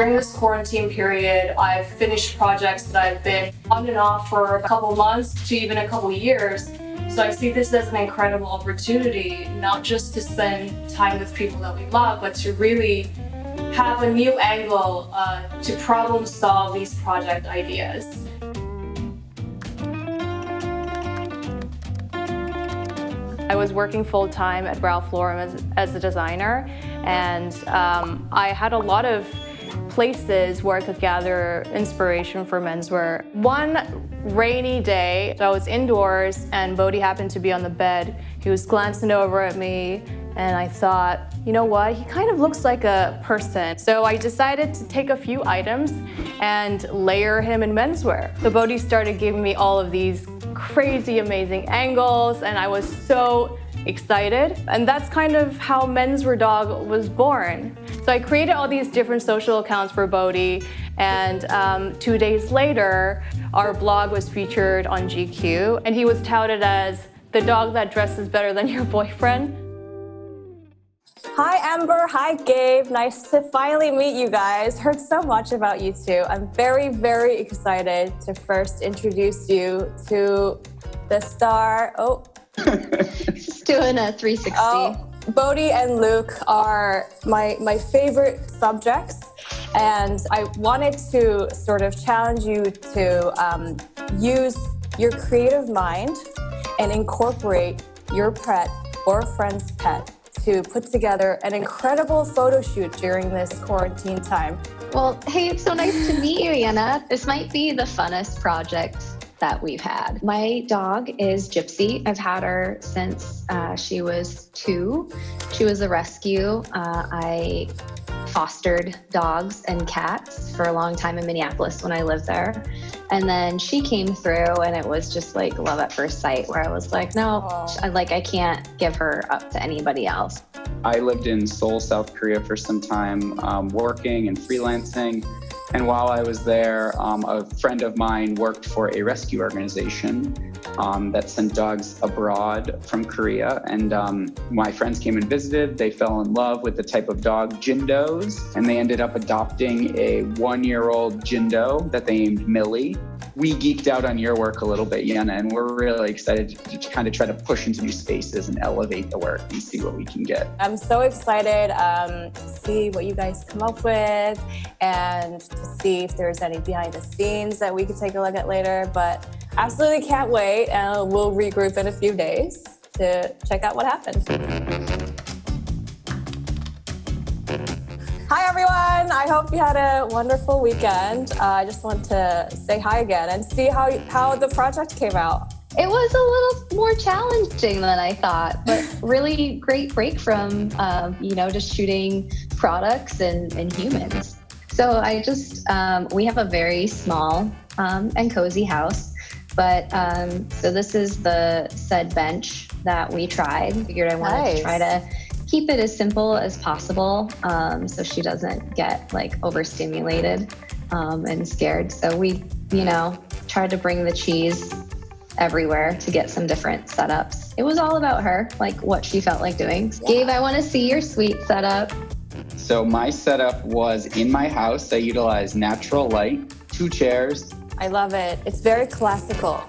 During this quarantine period, I've finished projects that I've been on and off for a couple months to even a couple years. So I see this as an incredible opportunity, not just to spend time with people that we love, but to really have a new angle to problem solve these project ideas. I was working full-time at Ralph Lauren as a designer, and I had a lot of places where I could gather inspiration for menswear. One rainy day, I was indoors and Bodhi happened to be on the bed. He was glancing over at me and I thought, you know what, he kind of looks like a person. So I decided to take a few items and layer him in menswear. So Bodhi started giving me all of these crazy, amazing angles, and I was so excited. And that's kind of how Mensweardog was born. So I created all these different social accounts for Bodhi, and 2 days later, our blog was featured on GQ, and he was touted as the dog that dresses better than your boyfriend. Hi Amber, hi Gabe, nice to finally meet you guys. Heard so much about you two. I'm very, very excited to first introduce you to the star. Just doing a 360. Bodhi and Luke are my favorite subjects, and I wanted to sort of challenge you to use your creative mind and incorporate your pet or a friend's pet to put together an incredible photo shoot during this quarantine time. Well, hey, it's so nice to meet you, Yana. This might be the funnest project that we've had. My dog is Gypsy. I've had her since she was 2. She was a rescue. I fostered dogs and cats for a long time in Minneapolis when I lived there. And then she came through and it was just like love at first sight, where I was like, no, I can't give her up to anybody else. I lived in Seoul, South Korea for some time, working and freelancing. And while I was there, a friend of mine worked for a rescue organization that sent dogs abroad from Korea. And my friends came and visited. They fell in love with the type of dog, Jindos, and they ended up adopting a 1-year-old Jindo that they named Millie. We geeked out on your work a little bit, Yana, and we're really excited to kind of try to push into new spaces and elevate the work and see what we can get. I'm so excited to see what you guys come up with and to see if there's any behind the scenes that we could take a look at later. But absolutely can't wait, and we'll regroup in a few days to check out what happened. Hi everyone, I hope you had a wonderful weekend. I just want to say hi again and see how the project came out. It was a little more challenging than I thought, but really great break from, just shooting products and humans. So I just, we have a very small and cozy house, but so this is the said bench that we tried. Figured I wanted to try to keep it as simple as possible, so she doesn't get like overstimulated and scared. So we, tried to bring the cheese everywhere to get some different setups. It was all about her, like what she felt like doing. Yeah. Gabe, I want to see your sweet setup. So my setup was in my house. I utilized natural light, 2 chairs. I love it. It's very classical,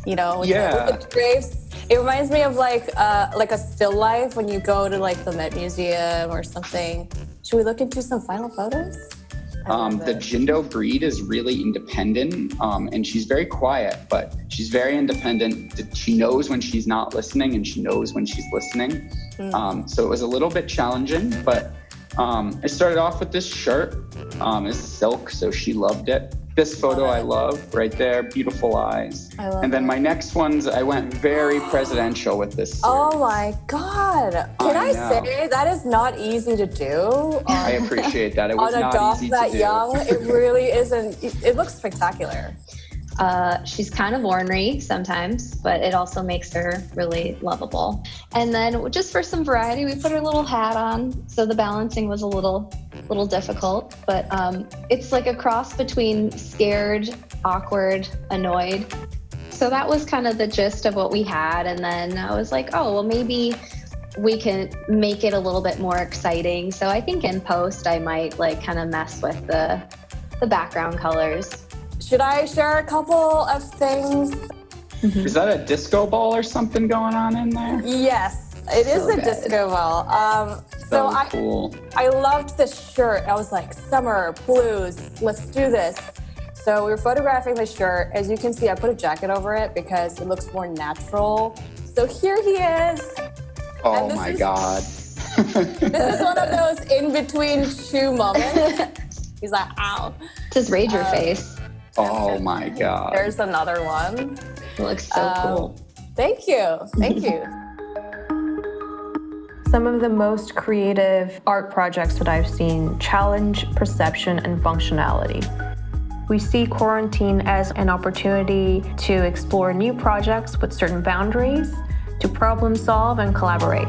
with the drapes. It reminds me of like a still life when you go to like the Met Museum or something. Should we look into some final photos? The Jindo breed is really independent, and she's very quiet, but she's very independent. She knows when she's not listening and she knows when she's listening. So it was a little bit challenging, but I started off with this shirt. It's silk, so she loved it. This photo I love right there, beautiful eyes. And then my next ones, I went very presidential with this series. Oh my God. Can I say that is not easy to do? I appreciate that. It was not easy to do. On a dog that young, it really isn't. It looks spectacular. She's kind of ornery sometimes, but it also makes her really lovable. And then just for some variety, we put her little hat on, so the balancing was a little difficult, but it's like a cross between scared, awkward, annoyed. So that was kind of the gist of what we had. And then I was like, oh, well, maybe we can make it a little bit more exciting. So I think in post, I might like kind of mess with the background colors. Should I share a couple of things? Is that a disco ball or something going on in there? Yes, it is a good. disco ball. So cool. I loved this shirt. I was like, summer, blues, let's do this. So we were photographing the shirt. As you can see, I put a jacket over it because it looks more natural. So here he is. Oh my God. This is one of those in-between shoe moments. He's like, ow. This is Rager face. Oh my God. There's another one. It looks so cool. Thank you. Thank you. Some of the most creative art projects that I've seen challenge perception and functionality. We see quarantine as an opportunity to explore new projects with certain boundaries, to problem solve and collaborate.